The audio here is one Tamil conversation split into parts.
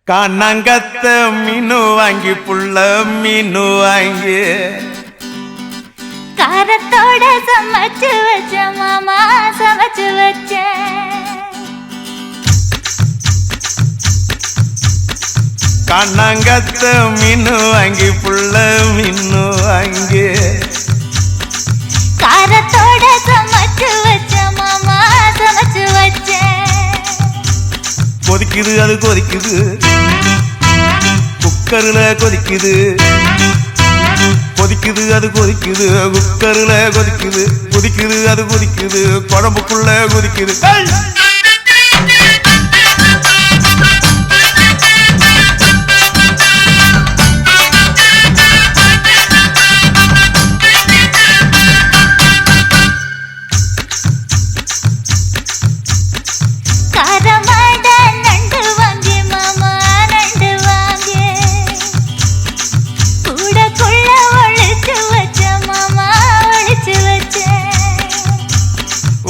காணாங்கத்த மீனு வாங்கி புள்ள மீனு வாங்கி காரத்தோட சமைச்சு வச்ச மாமா சமைச்சு வச்ச காணாங்கத்த மீனு வாங்கி புள்ள மீனு வாங்கி காரத்தோட சமைச்சு வச்ச மாமா சமைச்சு வச்ச கொதிக்குது அது கொதிக்குது குக்கர்ல கொதிக்குது கொதிக்குது அது கொதிக்குது குக்கர்ல கொதிக்குது கொதிக்குது அது கொதிக்குது குழம்புக்குள்ள கொதிக்குது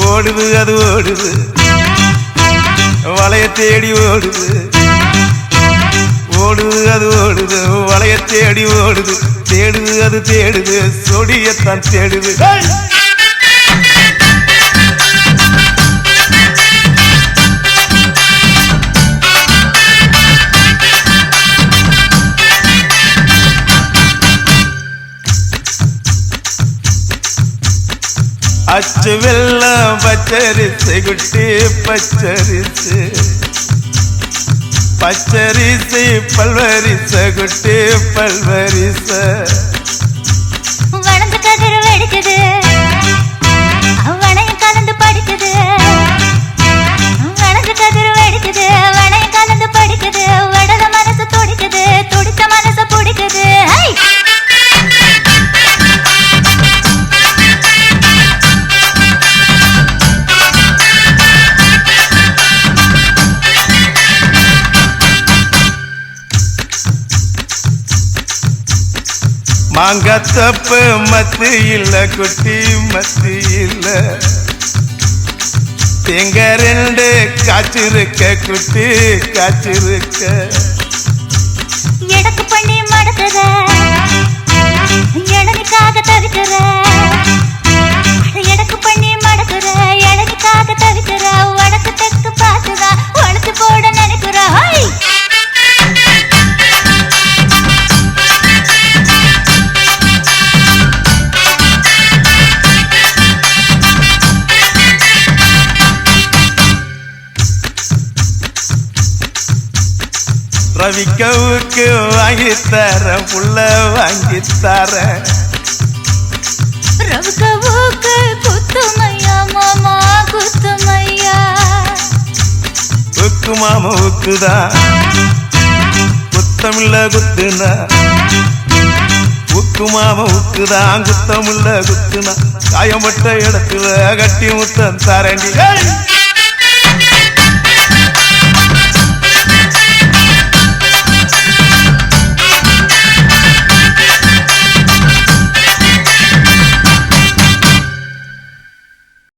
ஓடுது அது ஓடுது வளைய தேடி ஓடுது ஓடுது அது ஓடுது வளைய தேடி ஓடுது தேடுது அது தேடுது சொடியத்தான் தேடுது அச்சு வெள்ளம் பச்சரிசு குட்டி பச்சரிசு பச்சரிசு பல்வரிச குட்டி பல்வரிச வளர்ந்து கதிர் வெடிக்குது வளையம் கலந்து படிக்குது வளர்ந்து கதிர் வெடிக்குது வளையம் கலந்து படிக்குது வடத மனசு துடிக்குது துடித்த மனசு பிடிக்குது மாங்கத்தப்பு மத்து இல்ல குட்டி மத்து இல்ல தேங்க ரெண்டு காய்ச்சிருக்க குட்டி காய்ச்சிருக்க எடக்கு பண்ணி மடக்குற எடனுக்காக தவிக்கிற எடக்கு பண்ணி மடக்குற எடனுக்காக தவிக்கிற வடக்கு தெற்கு பார்த்துதான் வளர்த்து போட நினைக்கிற ரவிக்கவுக்கு வாங்கித்தர புள்ள வாங்கித்தர ரவிக்கவுக்கு குத்துமையா மாமா குத்துமையா உக்கு மாமா உக்குதான் குத்தமில்ல குத்துனா உக்கு மாமா உக்குதான் குத்தமில்ல குத்துனா காயம்பட்ட இடத்துல கட்டி முத்தம் தரண்டி